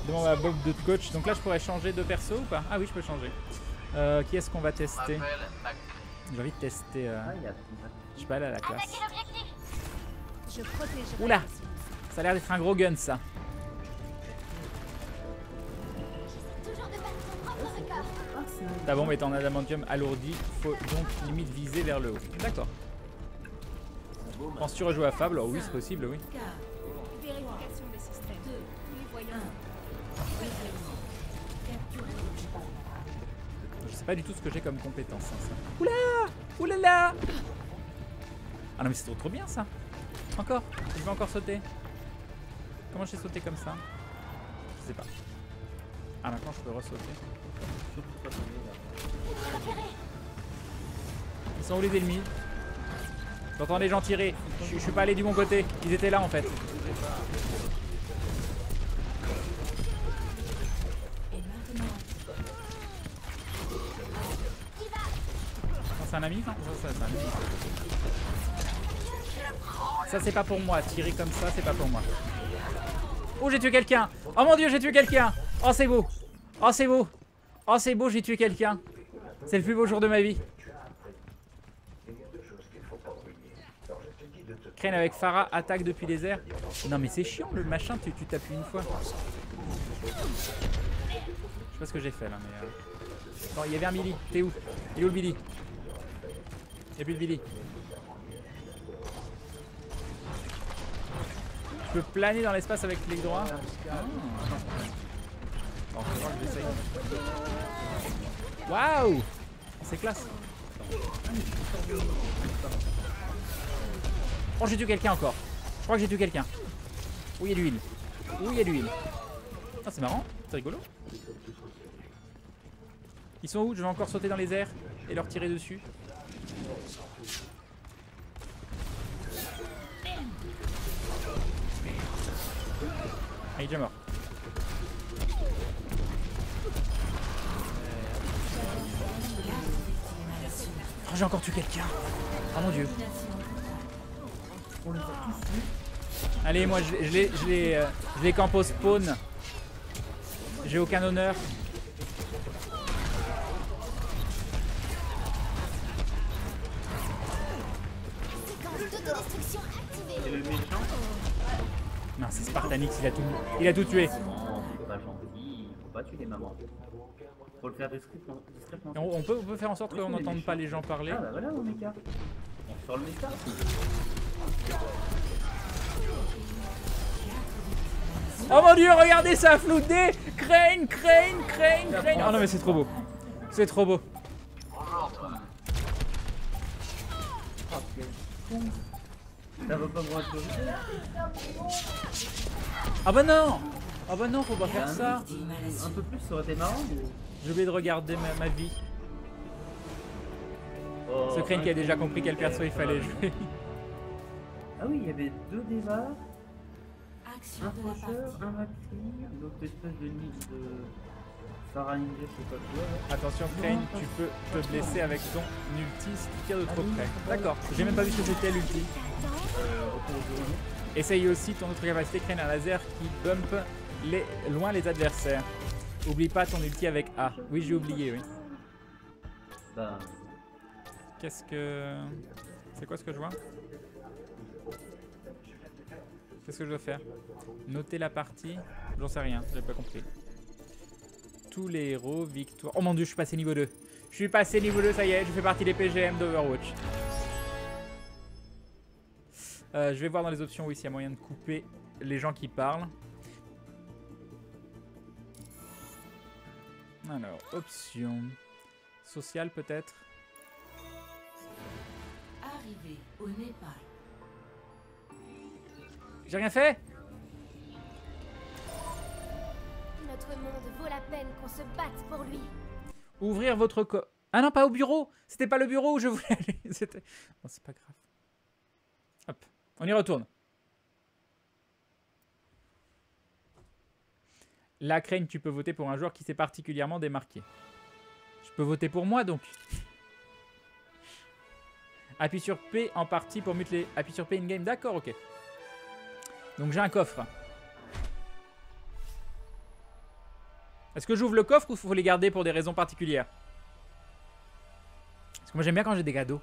Demande à Bob de coach. Donc là, je pourrais changer de perso ou pas? Ah oui, je peux changer. Qui est-ce qu'on va tester? J'ai envie de tester. Je sais pas, là, la classe. Oula! Ça a l'air d'être un gros gun, ça. Ta bombe est en adamantium alourdi. Faut donc limite viser vers le haut. D'accord. Penses-tu rejouer à Fable? Oh oui, c'est possible, oui. Vérification des systèmes. Je sais pas du tout ce que j'ai comme compétence. Hein, ça. Oula! Oulala! Ah non mais c'est trop bien ça. Encore. Je vais encore sauter. Comment j'ai sauté comme ça? Je sais pas. Ah maintenant je peux ressauter. Ils sont où les ennemis? J'entends les gens tirer. Je suis pas allé du bon côté. Ils étaient là en fait. C'est un ami? Ça, c'est un ami. Ça c'est pas pour moi. Tirer comme ça c'est pas pour moi. Oh j'ai tué quelqu'un. Oh mon dieu j'ai tué quelqu'un. Oh c'est beau. Oh c'est beau. Oh c'est beau j'ai tué quelqu'un. C'est le plus beau jour de ma vie. Crane avec Pharah attaque depuis les airs. Non mais c'est chiant le machin, tu t'appuies une fois. Je sais pas ce que j'ai fait là mais... Attends, il y avait un Billy, t'es où? Il est où le Billy? Il n'y a plus de Billy. Je peux planer dans l'espace avec les droits. Bon, faut voir que j'essaye. Waouh! C'est classe. Oh j'ai tué quelqu'un encore. Je crois que j'ai tué quelqu'un. Où il y a de l'huile? Où il y a de l'huile? Ah c'est marrant, c'est rigolo. Ils sont où? Je vais encore sauter dans les airs et leur tirer dessus. Ah il est déjà mort. Oh j'ai encore tué quelqu'un. Oh mon dieu. Allez, moi je les camp au spawn. J'ai aucun honneur. C'est le méchant. Non, c'est Spartanix, il a tout tué. Non, c'est pas gentil. Faut pas tuer les mamans. Faut le faire discrètement. On peut faire en sorte qu'on n'entende pas les gens parler. Ah bah voilà mon méca. On sort le méca. Oh mon dieu, regardez ça, flouté. Crane. Oh non mais c'est trop beau. C'est trop beau. Ça va pas me rassurer. Ah bah non. Ah bah non, faut pas faire ça. Un peu plus, ça aurait été marrant. J'ai oublié de regarder ma vie. Oh, Ce Crane qui a déjà compris quel perso il fallait jouer. Ah oui, il y avait deux débats. Un faucheur, un maxi, l'autre espèce de nid de Pharah Ninja, je sais pas quoi. Attention Crane, tu peux te blesser avec ton ulti si tu tires de trop près. D'accord, j'ai même pas vu ce que c'était l'ulti. Essaye aussi ton autre capacité, Crane, un laser qui bump loin les adversaires. Oublie pas ton ulti avec A. Oui, j'ai oublié, oui. Bah, Qu'est-ce que... C'est quoi ce que je vois? Qu'est-ce que je dois faire? Noter la partie? J'en sais rien, j'ai pas compris. Tous les héros, victoire... Oh mon dieu, je suis passé niveau 2. Je suis passé niveau 2, ça y est, je fais partie des PGM d'Overwatch. Je vais voir dans les options où il y a moyen de couper les gens qui parlent. Alors, options... Social peut-être? Arrivé au Népal. J'ai rien fait? Notre monde vaut la peine qu'on se batte pour lui. Ouvrir votre Ah non, pas au bureau. C'était pas le bureau où je voulais aller. C'était... Non, c'est pas grave. Hop, on y retourne. Là, Crane, tu peux voter pour un joueur qui s'est particulièrement démarqué. Je peux voter pour moi, donc. Appuie sur P en partie pour muter les... Appuie sur P in-game. D'accord, ok. Donc j'ai un coffre. Est-ce que j'ouvre le coffre ou faut les garder pour des raisons particulières? Parce que moi j'aime bien quand j'ai des cadeaux.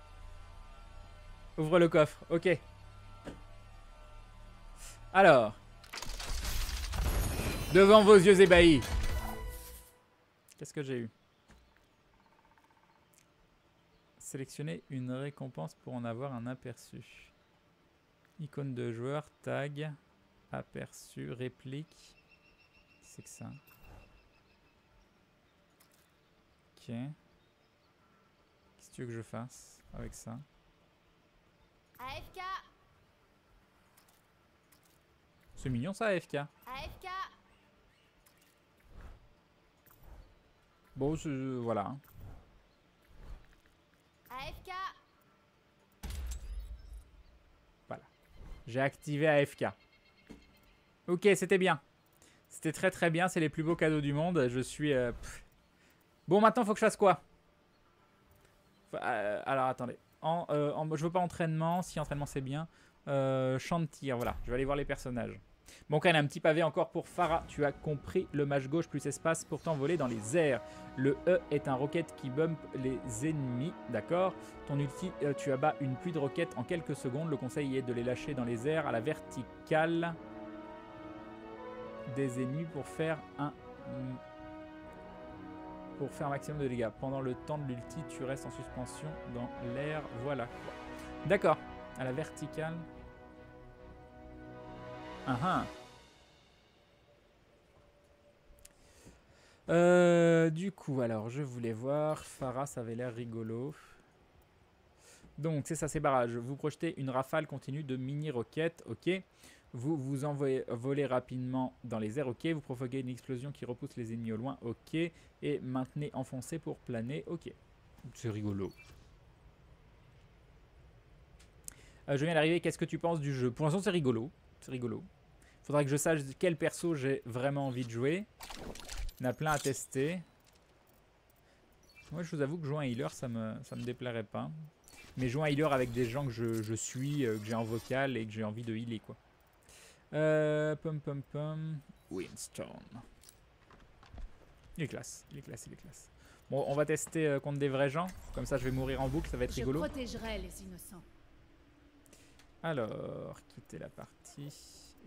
Ouvre le coffre, ok. Alors. Devant vos yeux ébahis. Qu'est-ce que j'ai eu? Sélectionnez une récompense pour en avoir un aperçu. Icône de joueur, tag, aperçu, réplique. C'est que ça. Ok. Qu'est-ce que tu veux que je fasse avec ça? AFK. C'est mignon ça, AFK. AFK. Bon, voilà. AFK. Voilà. J'ai activé AFK. Ok, c'était bien. C'était très très bien. C'est les plus beaux cadeaux du monde. Je suis... Bon, maintenant, il faut que je fasse quoi? Alors, attendez. Je veux pas entraînement. Si entraînement, c'est bien. Champ de tir, voilà. Je vais aller voir les personnages. Bon, quand même, un petit pavé encore pour Pharah. Tu as compris, le mage gauche plus espace pour t'envoler dans les airs. Le E est un roquette qui bump les ennemis, d'accord. Ton ulti, tu abats une pluie de roquettes en quelques secondes. Le conseil est de les lâcher dans les airs à la verticale des ennemis pour faire un maximum de dégâts. Pendant le temps de l'ulti, tu restes en suspension dans l'air. Voilà. D'accord. À la verticale. Du coup, alors, je voulais voir. Pharah, ça avait l'air rigolo. Donc, c'est ça, c'est barrage. Vous projetez une rafale continue de mini-roquettes. Ok. Vous vous volez rapidement dans les airs. Ok. Vous provoquez une explosion qui repousse les ennemis au loin. Ok. Et maintenez enfoncé pour planer. Ok. C'est rigolo. Je viens d'arriver. Qu'est-ce que tu penses du jeu? Pour l'instant, c'est rigolo. C'est rigolo. Faudra que je sache quel perso j'ai vraiment envie de jouer. Il y en a plein à tester. Moi, je vous avoue que jouer un healer, ça me déplairait pas. Mais jouer un healer avec des gens que je suis, que j'ai en vocal et que j'ai envie de healer, quoi. Winston. Il est classe, il est classe, il est classe. Bon, on va tester contre des vrais gens. Comme ça, je vais mourir en boucle, ça va être rigolo. Je protégerai les innocents. Alors, quitter la partie.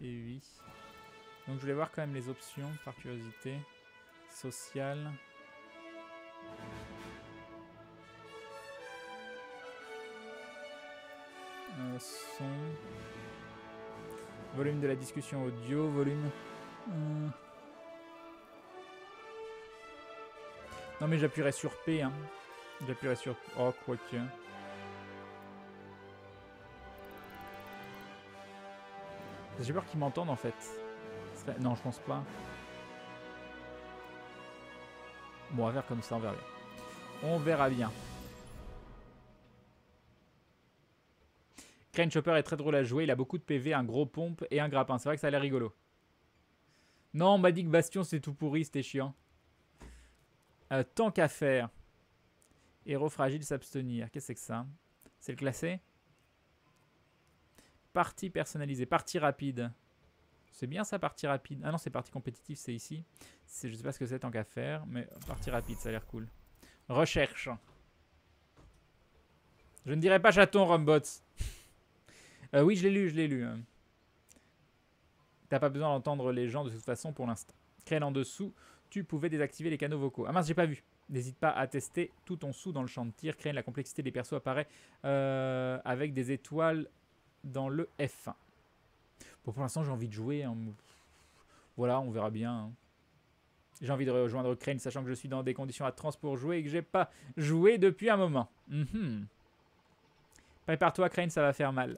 Et oui. Donc, je voulais voir quand même les options, par curiosité. Social. Son. Volume de la discussion audio. Volume. Non, mais j'appuierai sur P. Hein. J'appuierai sur... Oh, quoique. J'ai peur qu'ils m'entendent en fait. Non, je pense pas. Bon, on va faire comme ça, on verra bien. On verra bien. Crane Chopper est très drôle à jouer. Il a beaucoup de PV, un gros pompe et un grappin. C'est vrai que ça a l'air rigolo. Non, on m'a dit que Bastion c'est tout pourri, c'était chiant. Tant qu'à faire. Héros fragile s'abstenir. Qu'est-ce que c'est que ça? C'est le classé? Partie personnalisée, partie rapide. C'est bien ça, partie rapide. Ah non, c'est partie compétitive, c'est ici. Je sais pas ce que c'est tant qu'à faire, mais partie rapide, ça a l'air cool. Recherche. Je ne dirais pas chaton, Rumbots. Oui, je l'ai lu. T'as pas besoin d'entendre les gens de toute façon pour l'instant. Crane en dessous, tu pouvais désactiver les canaux vocaux. Ah mince, j'ai pas vu. N'hésite pas à tester tout en dessous dans le champ de tir. Crane, la complexité des persos apparaît avec des étoiles dans le F1. Bon, pour l'instant, j'ai envie de jouer. Hein. Voilà, on verra bien. Hein. J'ai envie de rejoindre Crane, sachant que je suis dans des conditions atroces pour jouer et que j'ai pas joué depuis un moment. Prépare-toi, Crane, ça va faire mal.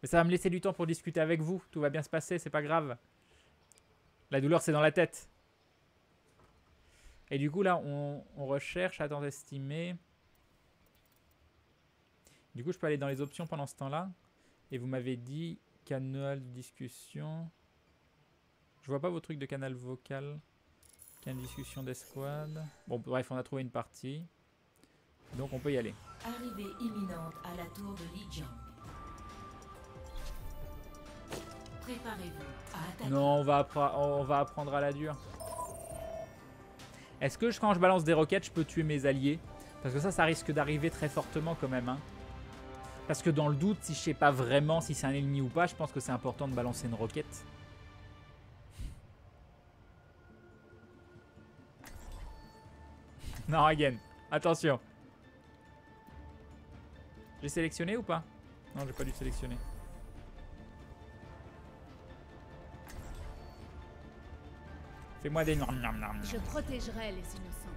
Mais ça va me laisser du temps pour discuter avec vous. Tout va bien se passer, c'est pas grave. La douleur, c'est dans la tête. Et du coup, là, on recherche attente estimée. Du coup, je peux aller dans les options pendant ce temps-là. Et vous m'avez dit canal de discussion. Je vois pas vos trucs de canal vocal. Canal de discussion d'escouade. Bon, bref, on a trouvé une partie. Donc, on peut y aller. Arrivée imminente à la tour de Lijiang. Préparez-vous à attaquer. Non, on va apprendre à la dure. Est-ce que quand je balance des roquettes, je peux tuer mes alliés? Parce que ça risque d'arriver très fortement quand même. Hein. Parce que dans le doute, si je sais pas vraiment si c'est un ennemi ou pas, je pense que c'est important de balancer une roquette. Non, again. Attention. J'ai sélectionné ou pas? Non, j'ai pas dû sélectionner. Fais-moi des nom nom nom. Je protégerai les innocents.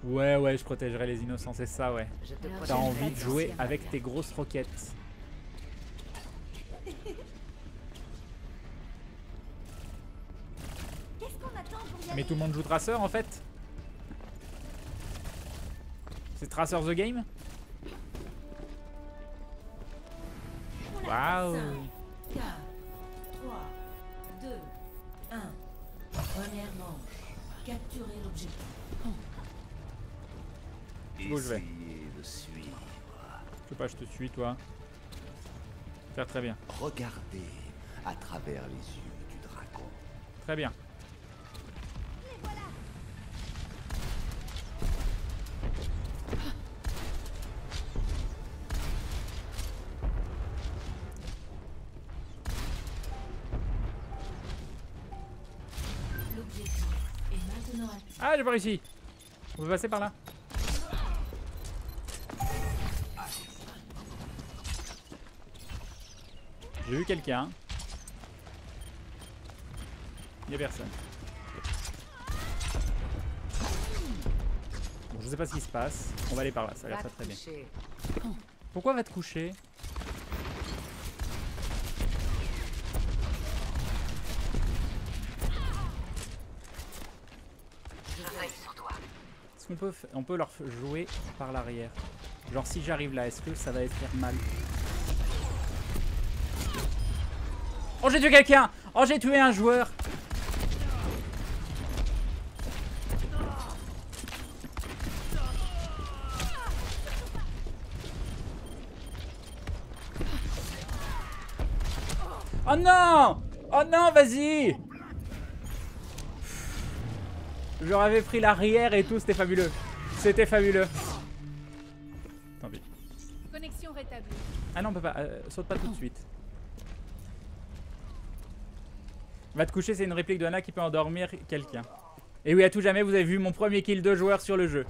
Ouais, je protégerai les innocents, c'est ça, ouais. Alors, T'as je envie ne de jouer retiendrai avec rien. tes grosses roquettes. Qu'est-ce qu'on attend pour y aller? Mais tout le monde joue Tracer en fait? C'est Tracer the game? Waouh! 4, 3, 2, 1. Première manche. Capturer l'objectif. Où je vais? Essayez de suivre. Je sais pas, je te suis toi. Faire très bien. Regardez à travers les yeux du dragon. Très bien. L'objectif est maintenant atteint. Ah, j'ai pas réussi! On peut passer par là? J'ai vu quelqu'un. Il y a personne. Bon, je sais pas ce qui se passe. On va aller par là, ça a l'air très très bien. Pourquoi va te coucher? Est-ce qu'on peut, on peut leur jouer par l'arrière? Genre si j'arrive là, est-ce que ça va faire mal? Oh, j'ai tué quelqu'un! Oh, j'ai tué un joueur! Oh non! Oh non, vas-y! J'aurais pris l'arrière et tout, c'était fabuleux. C'était fabuleux. Tant pis. Connexion rétablie. Ah non, on peut pas. Saute pas tout de suite. Va te coucher, c'est une réplique de Anna qui peut endormir quelqu'un. Et oui, à tout jamais, vous avez vu mon premier kill de joueur sur le jeu.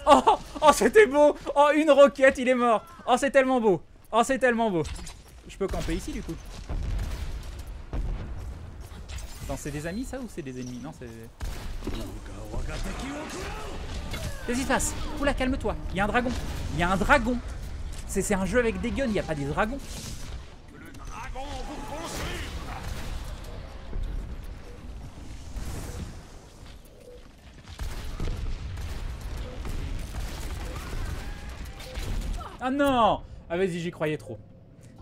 Oh, oh c'était beau. Oh, une roquette, il est mort. Oh, c'est tellement beau. Oh, c'est tellement beau. Je peux camper ici, du coup. Attends, c'est des amis, ça, ou c'est des ennemis? Non, c'est... Qu'est-ce qui se passe? Oula, calme-toi. Il y a un dragon. Il y a un dragon. C'est un jeu avec des guns, il n'y a pas des dragons. Ah non! Ah vas-y, j'y croyais trop.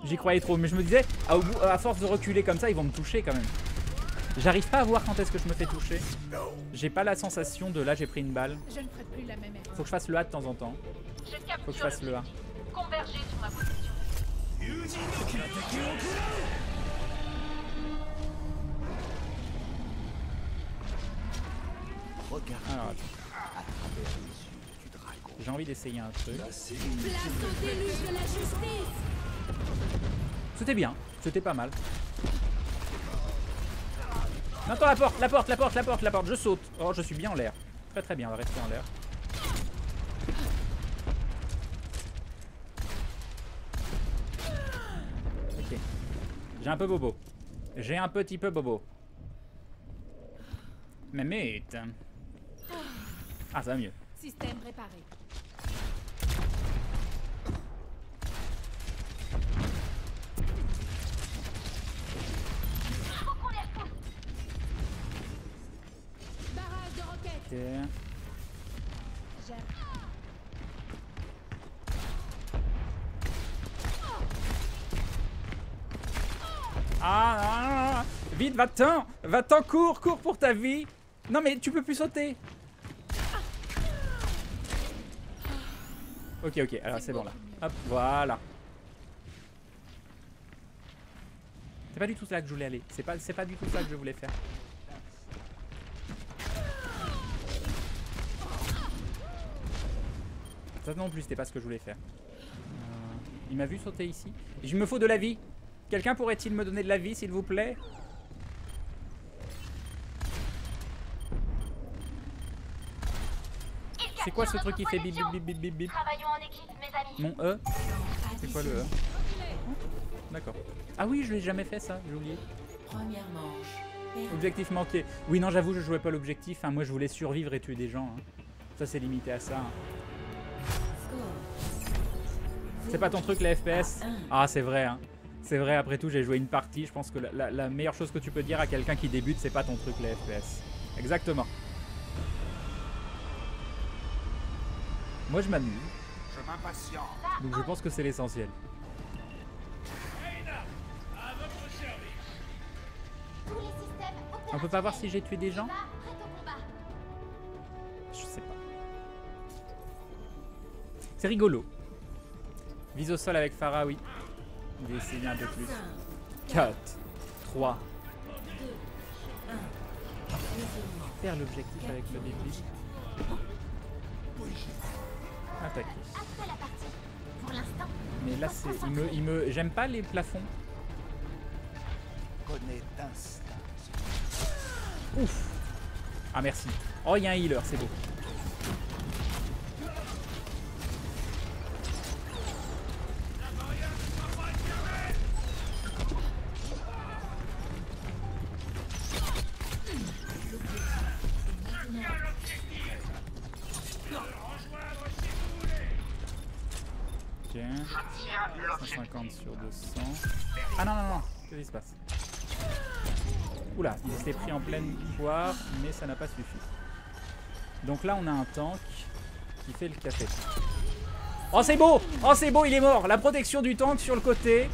J'y croyais trop, mais je me disais, à force de reculer comme ça, ils vont me toucher quand même. J'arrive pas à voir quand est-ce que je me fais toucher. J'ai pas la sensation de là, j'ai pris une balle. Je ne ferai plus la même erreur. Faut que je fasse le A de temps en temps. Faut que je fasse le A. Convergez sur ma position. Regardez Alors, attends. à travers les yeux du dragon. J'ai envie d'essayer un truc. Place au déluge de la justice. C'était bien, c'était pas mal. Non, attends, la porte, je saute. Oh, je suis bien en l'air. Très très bien, on va rester en l'air. Ok. J'ai un peu bobo. J'ai un petit peu bobo. Mais mate. Ah, ça va mieux. Système réparé. Barrage de roquettes. Ok. J'aime. Ah, vite, va-t'en! Va-t'en, cours pour ta vie! Non, mais tu peux plus sauter! Ok, alors c'est bon là. Hop, voilà. C'est pas du tout là que je voulais aller. C'est pas du tout ça que je voulais faire. Ça non plus, c'était pas ce que je voulais faire. Il m'a vu sauter ici. Je me faut de la vie. Quelqu'un pourrait-il me donner de la vie, s'il vous plaît? C'est quoi ce truc qui fait bip bip bip bip bip bip? Travaillons en équipe, mes amis. Mon E? C'est quoi le E? D'accord. Ah oui, je l'ai jamais fait ça, j'ai oublié. Première manche. Objectif manqué. Oui, non, j'avoue, je jouais pas l'objectif. Hein. Moi, je voulais survivre et tuer des gens. Hein. Ça, c'est limité à ça. Hein. C'est pas ton truc, les FPS? Ah, c'est vrai. Hein. C'est vrai, après tout, j'ai joué une partie. Je pense que la meilleure chose que tu peux dire à quelqu'un qui débute, c'est pas ton truc, les FPS. Exactement. Moi, je m'amuse. Je m'impatiente. Donc, je pense que c'est l'essentiel. On peut pas voir si j'ai tué des gens? Je sais pas. C'est rigolo. Vise au sol avec Pharah, oui. Je vais essayer un peu plus. 4, 3. Je perds l'objectif avec le début. Attaquer. Mais là, c'est. J'aime pas les plafonds. Connais d'instinct. Ouf. Ah merci. Oh, il y a un healer, c'est beau. Ok. 150 sur 200. Ah non, non, non. Qu'est-ce qui se passe? Oula, il s'est pris en pleine poire, mais ça n'a pas suffi. Donc là, on a un tank qui fait le café. Oh, c'est beau! Oh, c'est beau, il est mort! La protection du tank sur le côté.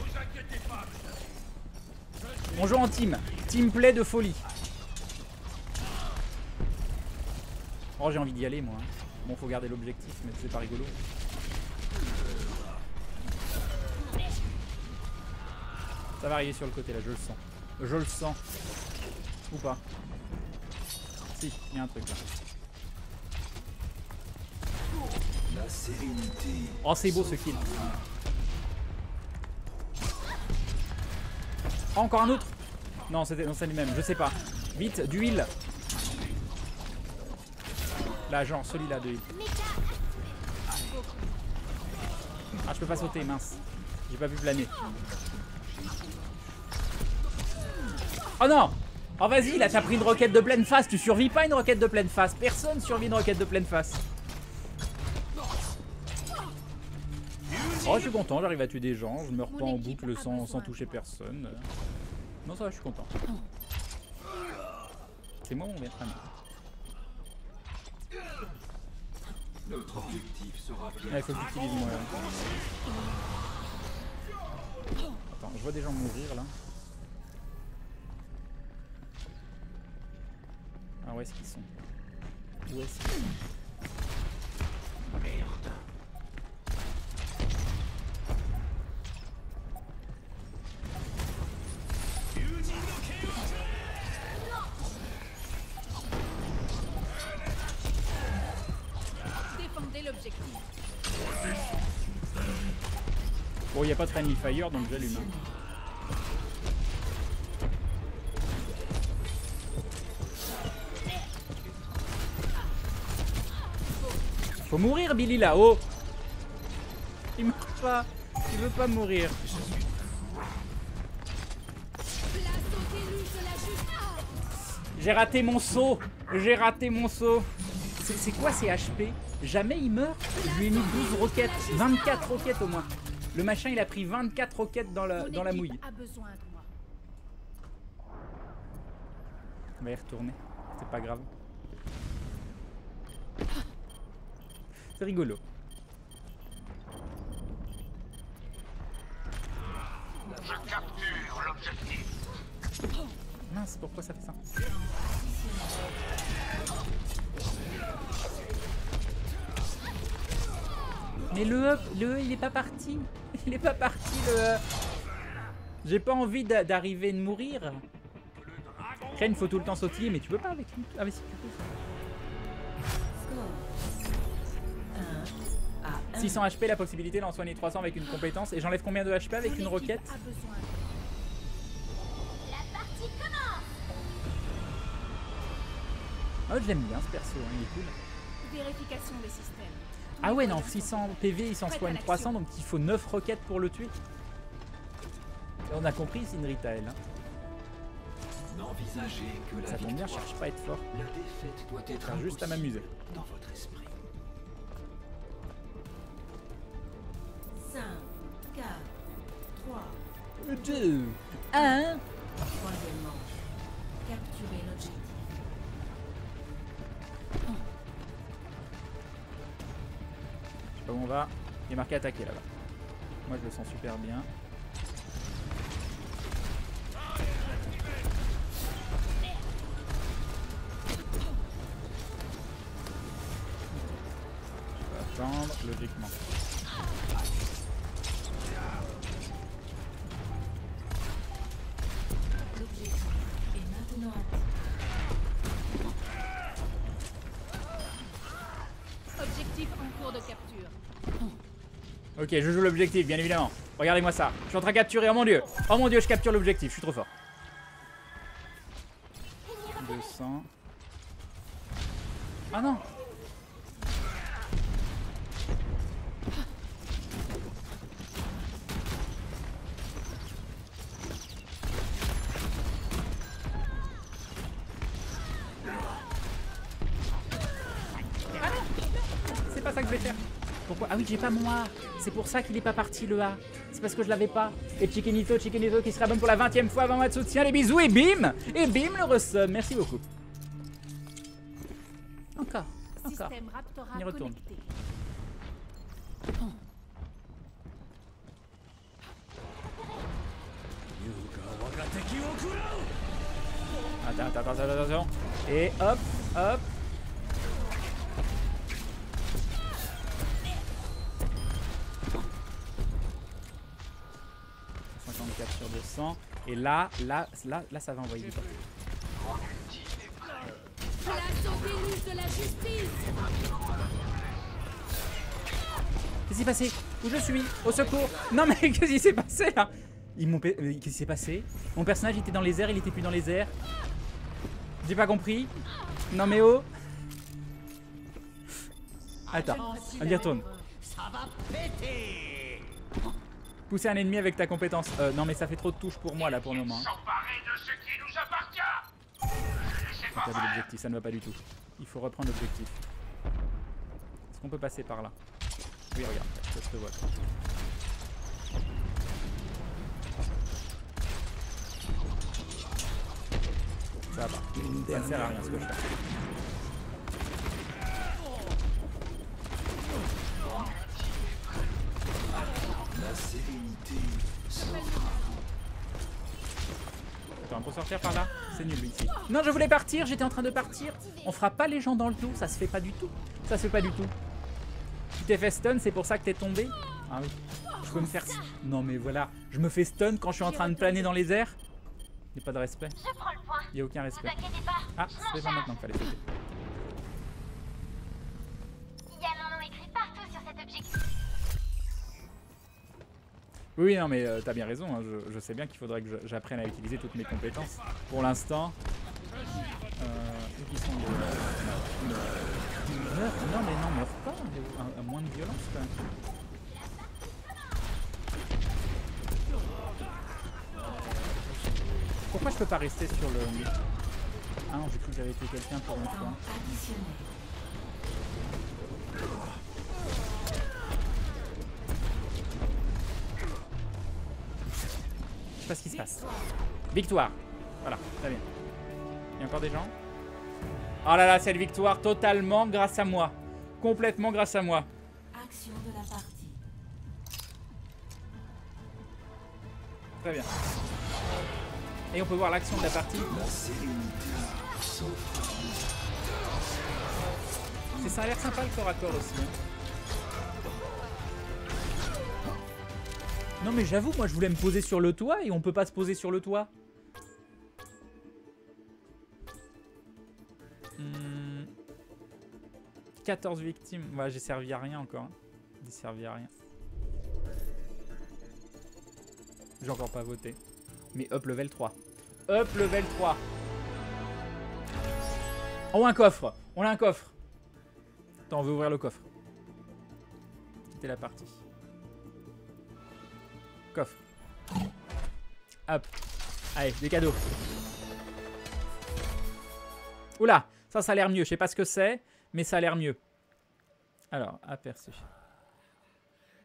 On joue en team. Team play de folie. Oh, j'ai envie d'y aller, moi. Bon, faut garder l'objectif, mais c'est pas rigolo. Ça va arriver sur le côté, là, je le sens. Je le sens. Ou pas? Si, il y a un truc là. La sérénité. Oh, c'est beau ce kill. Oh, encore un autre? Non, c'était lui-même, je sais pas. Vite, du heal. Là, genre celui-là de heal. Ah, je peux pas sauter, mince. J'ai pas pu planer. Oh non! Oh vas-y, là t'as pris une roquette de pleine face, tu survis pas une roquette de pleine face. Personne survit une roquette de pleine face. Oh, je suis content, j'arrive à tuer des gens, je meurs pas en boucle sans toucher personne. Non, ça va, je suis content. C'est moi mon maître ami. Notre objectif sera bien. Ah, il faut que j'utilise moi là. Attends, je vois des gens mourir là. Ah, où est-ce qu'ils sont? Où est-ce qu'ils sont? Merde. Défendez l'objectif. Bon, il n'y a pas de friendly fire donc j'allume. Faut mourir Billy là-haut. Il meurt pas. Il veut pas mourir. J'ai raté mon saut. J'ai raté mon saut. C'est quoi ces HP? Jamais il meurt. Je lui ai mis 12 roquettes. 24 roquettes au moins. Le machin il a pris 24 roquettes dans la mouille. A besoin de moi. On va y retourner. C'est pas grave. C'est rigolo. Je capture l'objectif. Mince, pourquoi ça fait ça? Mais le E, il est pas parti. Il est pas parti le E. J'ai pas envie d'arriver et de mourir. Crane, il faut tout le temps sautiller, mais tu peux pas avec lui. Ah mais si tu peux. Score 1 à 1. 600 HP, la possibilité d'en soigner 300 avec une compétence. Et j'enlève combien de HP avec Mon une équipe roquette? a besoin. La partie commence. Oh, je l'aime bien ce perso, hein, il est cool. Vérification des systèmes. Ah ouais, non, 600 PV, il s'en Prête à soigne l'action. 300, donc il faut 9 roquettes pour le tuer. Et on a compris, c'est une Rita, elle. Hein. N'envisagez que la Ça tombe bien, je victoire. cherche pas à être fort. La défaite doit être Je cherche juste à impossible m'amuser. dans votre esprit. 5, 4, 3, 2, 1. troisième manche. Capturez l'objectif. Je sais pas où on va. Il est marqué attaquer là-bas. Moi, je le sens super bien. Je vais attendre, logiquement. L'objectif est maintenant atteint. Objectif en cours de capture. Ok, je joue l'objectif, bien évidemment. Regardez-moi ça. Je suis en train de capturer. Oh mon dieu. Oh mon dieu, je capture l'objectif. Je suis trop fort. 200. Ah non. C'est pas ça que je vais faire. Pourquoi? Ah oui, j'ai pas mon A. C'est pour ça qu'il est pas parti le A. C'est parce que je l'avais pas. Et Chikenito qui sera bonne pour la 20e fois avant Matsu. Tiens les bisous et bim. Et bim le resub. Merci beaucoup. Encore. Encore. Système Raptora On y retourne. connecté. Attention. Et hop, hop. Sur 200 et là ça va envoyer du temps. Place au déluge de la justice. Qu'est-ce qui s'est passé? Où je suis? Au secours! Non mais qu'est-ce qui s'est passé là? Qu'est-ce qui s'est passé? Mon personnage était dans les airs, il était plus dans les airs. J'ai pas compris. Non mais oh! Attends, on y retourne. Pousser un ennemi avec ta compétence. Non mais ça fait trop de touches pour moi là pour le moment. On perd l'objectif, ça ne va pas du tout. Il faut reprendre l'objectif. Est-ce qu'on peut passer par là? Oui, regarde, ça se voit. Ça va. Ça ne sert à rien ce que je fais. Attends, pour sortir par là, c'est nul ici. Non, je voulais partir, j'étais en train de partir. On fera pas les gens dans le dos, ça se fait pas du tout. Ça se fait pas du tout. Tu t'es fait stun, c'est pour ça que t'es tombé? Ah oui. Je peux me faire... Non mais voilà, je me fais stun quand je suis en train de planer dans les airs. Il n'y a pas de respect. Je prends le point. Il n'y a aucun Ne respect. vous inquiétez pas. Ah, je c'est m'en pas maintenant qu'il fallait sauter. Il y a mon nom écrit partout sur cet objectif. Oui, non, mais t'as bien raison. Hein, je sais bien qu'il faudrait que j'apprenne à utiliser toutes mes compétences. Pour l'instant, où sont les... Non, mais non, meurs pas. À moins de violence, quand même. Pourquoi je peux pas rester sur le... Ah non, j'ai cru que j'avais tué quelqu'un pour une fois. Temps additionnel. Je sais pas ce qui se passe. Victoire. Voilà, très bien. Il y a encore des gens? Oh là là, cette victoire totalement grâce à moi. Complètement grâce à moi. Action de la partie. Très bien. Et on peut voir l'action de la partie. Ça a l'air sympa le corps à corps aussi. Hein. Non mais j'avoue, moi je voulais me poser sur le toit et on peut pas se poser sur le toit. 14 victimes. Ouais, j'ai servi à rien encore. Hein. J'ai servi à rien. J'ai encore pas voté. Mais up level 3. Up level 3. Oh, un coffre. On a un coffre. Attends, on veut ouvrir le coffre. Quitter la partie. Coffre. Hop. Allez, des cadeaux. Oula, ça a l'air mieux. Je sais pas ce que c'est, mais ça a l'air mieux. Alors, aperçu.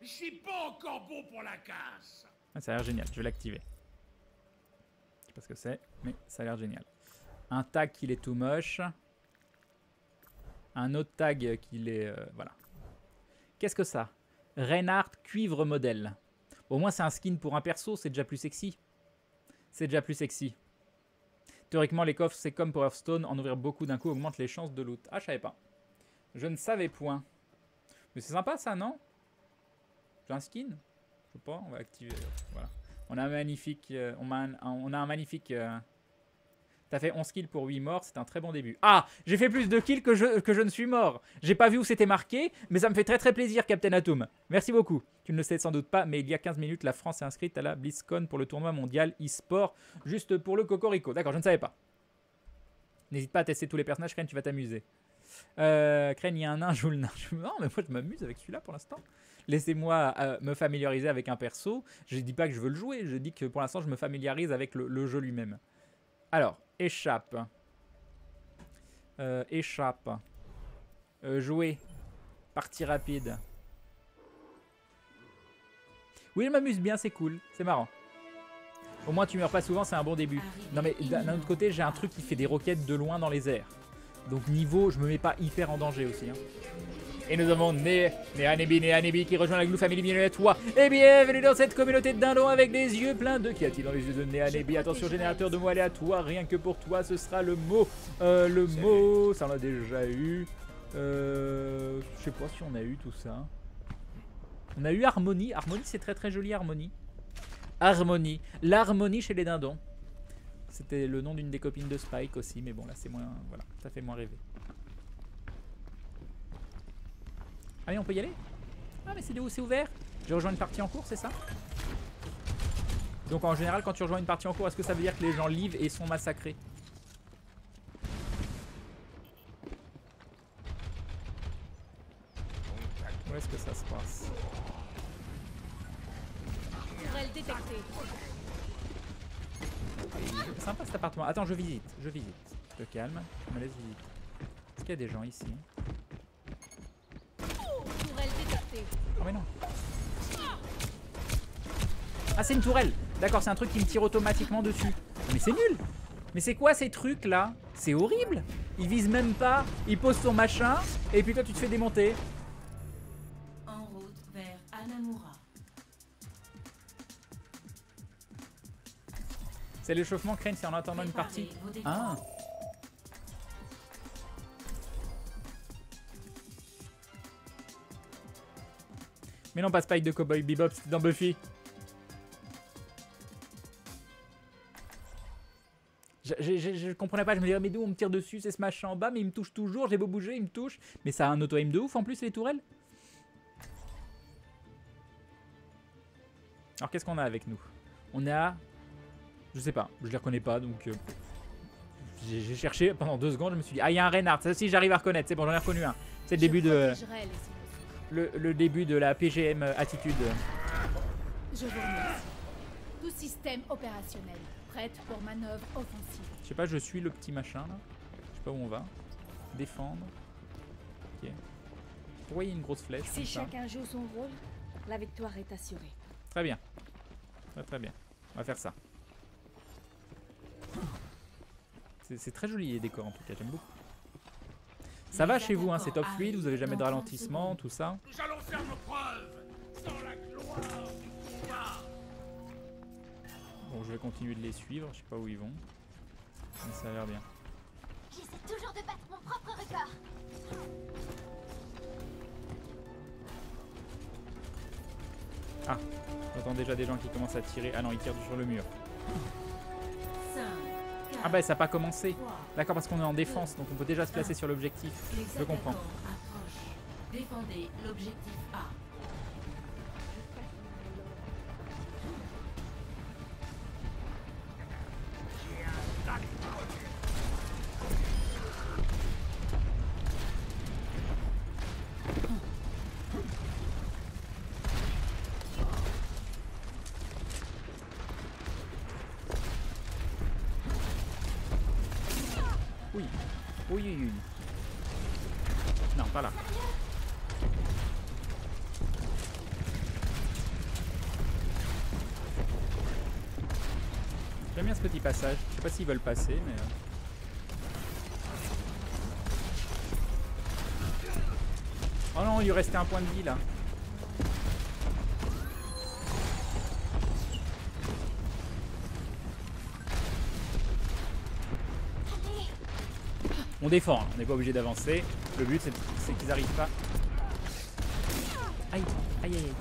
Je suis pas encore bon pour la casse. Ah, ça a l'air génial. Je vais l'activer. Je sais pas ce que c'est, mais ça a l'air génial. Un tag qu'il est too moche. Un autre tag qu'il est... voilà. Qu'est-ce que ça? Reinhardt cuivre modèle. Bon, au moins, c'est un skin pour un perso. C'est déjà plus sexy. C'est déjà plus sexy. Théoriquement, les coffres, c'est comme pour Hearthstone. En ouvrir beaucoup d'un coup augmente les chances de loot. Ah, je savais pas. Je ne savais point. Mais c'est sympa, ça, non? J'ai un skin? Je sais pas, on va activer. Voilà. On a un magnifique... on a un magnifique... T'as fait 11 kills pour 8 morts, c'est un très bon début. Ah, j'ai fait plus de kills que je ne suis mort. J'ai pas vu où c'était marqué, mais ça me fait très très plaisir, Captain Atom. Merci beaucoup. Tu ne le sais sans doute pas, mais il y a 15 minutes, la France est inscrite à la BlizzCon pour le tournoi mondial e-sport, juste pour le Cocorico. D'accord, je ne savais pas. N'hésite pas à tester tous les personnages, Crane, tu vas t'amuser. Crane, il y a un nain, joue le nain. Non, mais moi je m'amuse avec celui-là pour l'instant. Laissez-moi me familiariser avec un perso. Je dis pas que je veux le jouer, je dis que pour l'instant je me familiarise avec le jeu lui-même. Alors, échappe. Échappe. Jouer. Partie rapide. Oui, je m'amuse bien, c'est cool. C'est marrant. Au moins, tu meurs pas souvent, c'est un bon début. Non, mais d'un autre côté, j'ai un truc qui fait des roquettes de loin dans les airs. Donc, niveau, je me mets pas hyper en danger aussi. Hein. Et nous avons Nehanebi qui rejoint la Glue Family, bienvenue à toi. Et bienvenue dans cette communauté de dindons avec des yeux pleins de... Qu'y a-t-il dans les yeux de Nehanebi? Attention, générateur de mots aléatoires, rien que pour toi, ce sera le mot. Le mot, ça on l'a déjà eu. Je sais pas si on a eu tout ça. On a eu Harmonie. Harmonie, c'est très très joli, Harmonie. Harmonie. L'harmonie chez les dindons. C'était le nom d'une des copines de Spike aussi, mais bon, là c'est moins... Voilà, ça fait moins rêver. Allez, on peut y aller? Ah, mais c'est ouvert. J'ai rejoint une partie en cours, c'est ça? Donc en général, quand tu rejoins une partie en cours, est-ce que ça veut dire que les gens livrent et sont massacrés? Où est-ce que ça se passe? Tourelle détectée. C'est sympa cet appartement. Attends, je visite. Je te calme, je me laisse visiter. Est-ce qu'il y a des gens ici? Oh mais non. Ah, c'est une tourelle. D'accord, c'est un truc qui me tire automatiquement dessus. Mais c'est nul. Mais c'est quoi ces trucs là? C'est horrible. Il vise même pas, il pose son machin et puis toi tu te fais démonter. En route vers Anamura. C'est l'échauffement, Crane, c'est en attendant une partie. Ah. Mais non, pas Spike de Cowboy Bebop, c'était dans Buffy. Je comprenais pas, je me disais, mais d'où on me tire dessus, c'est ce machin en bas, mais il me touche toujours, j'ai beau bouger, il me touche. Mais ça a un auto-aim de ouf en plus, les tourelles. Alors qu'est-ce qu'on a avec nous? On a... Je sais pas, je les reconnais pas, donc... j'ai cherché pendant 2 secondes, je me suis dit, ah, il y a un Reinhardt, ça aussi j'arrive à reconnaître, c'est bon, j'en ai reconnu un. C'est le début de... Le début de la PGM attitude. Je vous remercie. Tout système opérationnel. Prête pour manœuvre offensive. Je sais pas, je suis le petit machin là. Je sais pas où on va. Défendre. Ok. Pourquoi il y a une grosse flèche? Si chacun joue son rôle, la victoire est assurée. Très bien. Très bien. On va faire ça. C'est très joli les décors en tout cas, j'aime beaucoup. Ça va chez vous, hein, c'est top fluide, vous avez jamais de ralentissement, tout ça. Nous allons faire nos preuves dans la gloire du pouvoir. Bon, je vais continuer de les suivre, je sais pas où ils vont. Mais ça a l'air bien. J'essaie toujours de battre mon propre record. Ah, j'entends déjà des gens qui commencent à tirer. Ah non, ils tirent sur le mur. 5, 4, Ah bah ça n'a pas commencé. 3, D'accord, parce qu'on est en défense, donc on peut déjà se placer sur l'objectif. les Je comprends. attaquants approchent. Défendez l'objectif A. Oui. Oui, oui, oui. Non, pas là. J'aime bien ce petit passage. Je sais pas s'ils veulent passer, mais... Oh non, il lui restait un point de vie, là. On défend, hein. On n'est pas obligé d'avancer. Le but, c'est qu'ils n'arrivent pas. Aïe, aïe, aïe, aïe.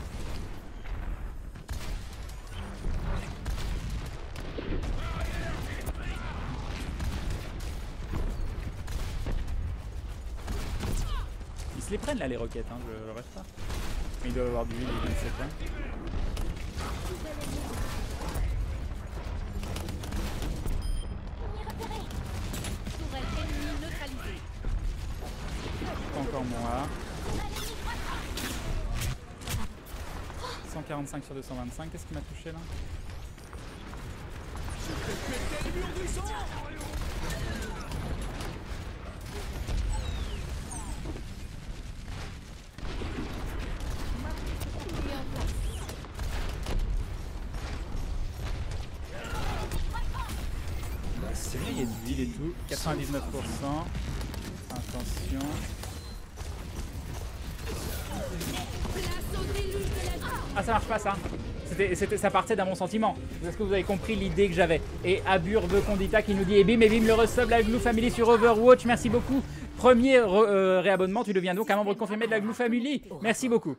Ils se les prennent là, les roquettes, hein, je le reste pas. Ils doivent avoir du vide, je ne sais pas. Tourelle ennemie neutralisée. Pas encore moi. 145 sur 225, qu'est-ce qui m'a touché là? C'est bien, il y a du vide et tout. 99%. Attention. Ah, ça marche pas ça. Ça partait d'un bon sentiment. Est-ce que vous avez compris l'idée que j'avais? Et Abur The Condita qui nous dit et bim le resub la Glue Family sur Overwatch. Merci beaucoup. Premier réabonnement, tu deviens donc un membre confirmé de la Glue Family. Merci beaucoup.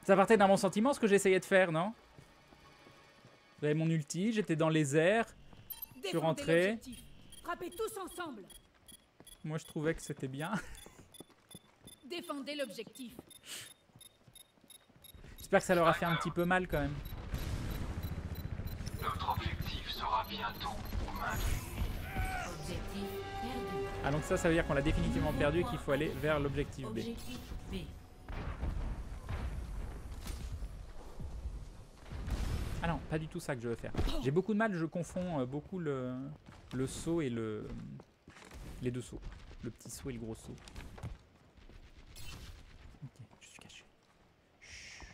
Ça partait d'un bon sentiment ce que j'essayais de faire, non? J'avais mon ulti, j'étais dans les airs. Je suis rentré. Frappez tous ensemble. Moi je trouvais que c'était bien. Défendez l'objectif. J'espère que ça leur a fait un petit peu mal quand même. Notre objectif sera bientôt aux mains du... Objectif perdu. Ah donc ça veut dire qu'on l'a définitivement perdu et qu'il faut aller vers l'objectif B. Objectif B. Ah non, pas du tout ça que je veux faire. J'ai beaucoup de mal, je confonds beaucoup le saut et les deux sauts. Le petit saut et le gros saut. Ok, je suis caché. Chut,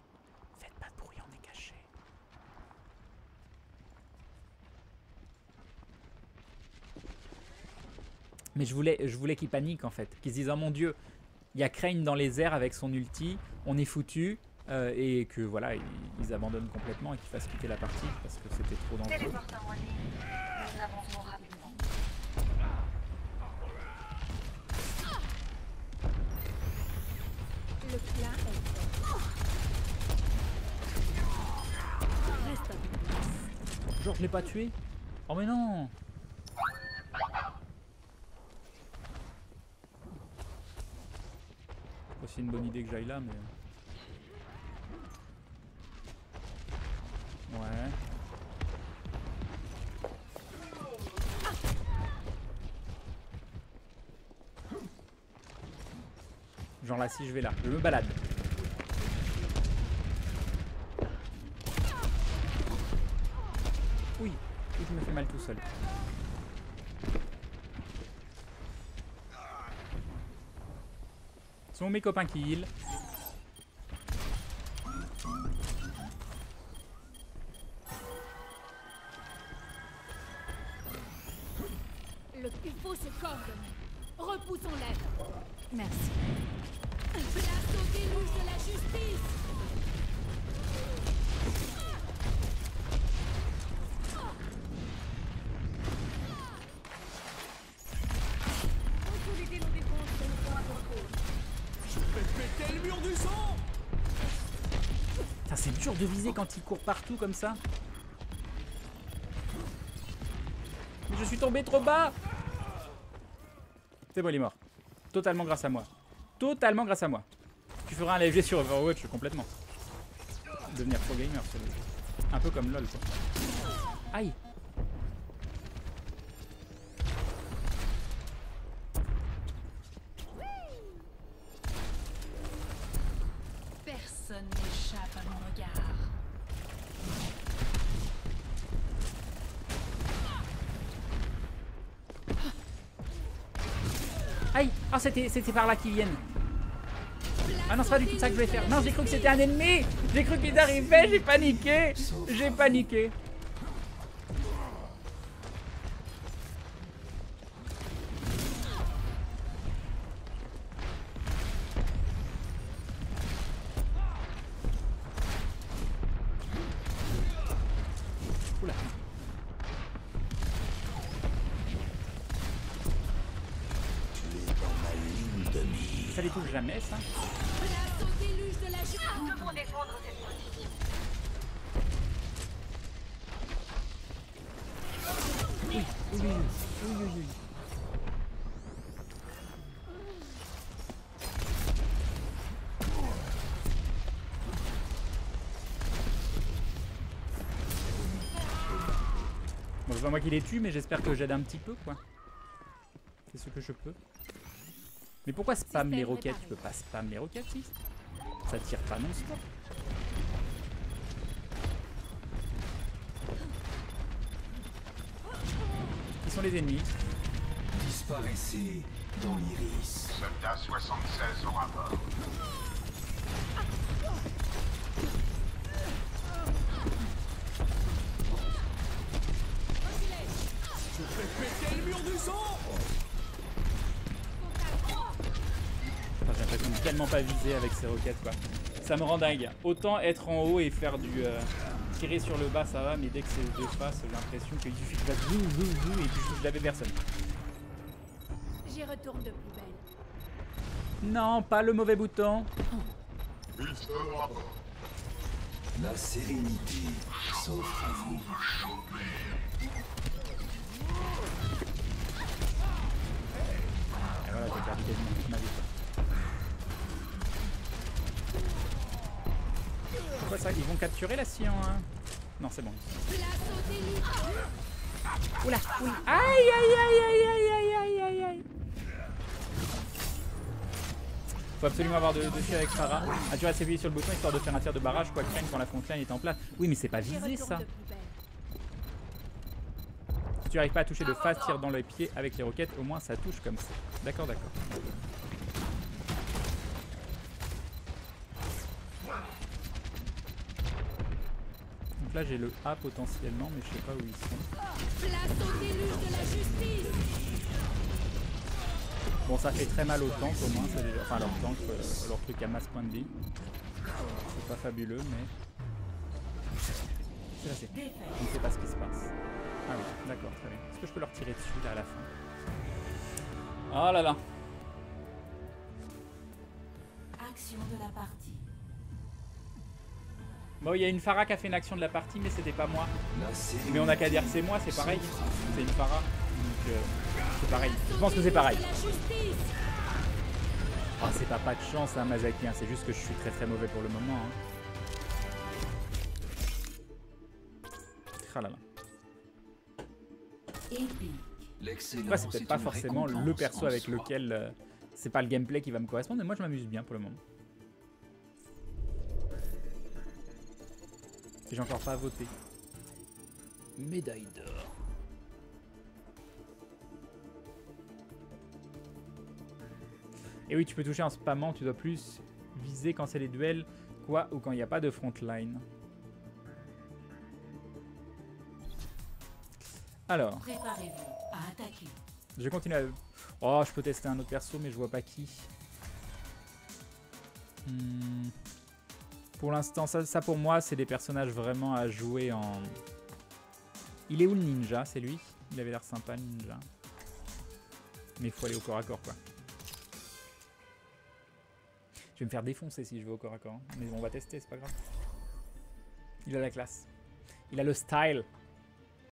faites pas de bruit, on est caché. Mais je voulais qu'ils paniquent en fait, qu'ils se disent oh mon dieu, il y a Crane dans les airs avec son ulti, on est foutu. Et que voilà, ils abandonnent complètement et qu'ils fassent quitter la partie parce que c'était trop dangereux. Téléportant en ligne. Nous avançons rapidement. Le plein est reste avec nous. Genre je l'ai pas tué? Oh mais non! C'est aussi une bonne idée que j'aille là mais... Ouais. Genre là si je vais là, je me balade. Oui, je me fais mal tout seul. Ce sont mes copains qui heal. Il faut se coordonner. Repoussons-les. Merci. Place au déluge de la justice. Consolider nos défenses pour nous prendre à contrôle. Je vais péter le mur du sang. dur de viser quand il court partout comme ça. Mais je suis tombé trop bas. C'est bon, il est mort. Totalement grâce à moi. Totalement grâce à moi. Tu feras un live sur Overwatch complètement. Devenir pro gamer sur le jeu. Un peu comme LOL quoi. Aïe. Personne n'échappe à mon regard. Aïe. Ah c'était par là qu'ils viennent. Ah non, c'est pas du tout ça que je voulais faire. Non, j'ai cru que c'était un ennemi. J'ai cru qu'ils arrivaient, j'ai paniqué. J'ai paniqué. Oula. Ça les touche jamais, ça. Place au déluge de la justice. Nous devons défendre cette position. Oui, oui, oui, oui, oui, oui. Bon, c'est pas moi qui les tue, mais j'espère que j'aide un petit peu, quoi. C'est ce que je peux. Mais pourquoi spam les roquettes? Tu peux pas spam les roquettes, si? Ça tire pas non-stop. Qui sont les ennemis? Disparaissez dans l'iris. Soldat 76 au rapport. Je fais péter le mur du sang. J'ai l'impression de tellement pas viser avec ces roquettes quoi. Ça me rend dingue. Autant être en haut et faire du tirer sur le bas ça va, mais dès que c'est de face j'ai l'impression qu'il suffit que je fasse zou et puis je n'avais personne. J'y retourne de plus belle. Non, pas le mauvais bouton. La sérénité s'offre à vous. Et voilà, j'ai perdu quasiment ma vie. Pourquoi ça? Ils vont capturer la scie en 1? Non, c'est bon. Place au déluge. Oula, oui. Aïe, aïe, aïe, aïe, aïe, aïe, aïe, aïe, aïe. Faut absolument avoir dessus avec Pharah. Ah, tu restes appuyé sur le bouton histoire de faire un tir de barrage, quoi craindre quand la frontline est en place. Oui, mais c'est pas J'y visé retourne ça. de plus belle. Si tu n'arrives pas à toucher de face, tire dans les pieds avec les roquettes, au moins ça touche comme ça. D'accord, d'accord. Donc là j'ai le A potentiellement, mais je sais pas où ils sont. Place au déluge de la justice. Bon, ça fait très mal au tank au moins, ça, déjà. Enfin leur tank, leur truc à masse point de vie. C'est pas fabuleux, mais... C'est là, c'est... Je ne sais pas ce qui se passe. Ah oui, d'accord, très bien. Est-ce que je peux leur tirer dessus là à la fin? Oh là là. Action de la partie. Bon, il y a une Pharah qui a fait une action de la partie, mais c'était pas moi. La sérénité. Mais on a qu'à dire c'est moi, c'est pareil. C'est une Pharah. Donc c'est pareil. Je pense que c'est pareil. Oh, c'est pas de chance, hein, Mazaki. Hein. C'est juste que je suis très très mauvais pour le moment. Hein. Ah là là. L'excellence Ouais, c'est peut-être est pas une forcément le récompense perso en avec soi. lequel c'est pas le gameplay qui va me correspondre, mais moi je m'amuse bien pour le moment. Et j'ai encore pas voté. Médaille d'or. Et oui, tu peux toucher en spammant, tu dois plus viser quand c'est les duels, quoi, ou quand il n'y a pas de frontline. Alors, Préparez-vous à attaquer. je continue à... Oh, je peux tester un autre perso, mais je vois pas qui. Pour l'instant, ça pour moi, c'est des personnages vraiment à jouer en... Il est où le ninja? C'est lui? Il avait l'air sympa, le ninja. Mais il faut aller au corps à corps, quoi. Je vais me faire défoncer si je vais au corps à corps. Hein. Mais on va tester, c'est pas grave. Il a la classe. Il a le style.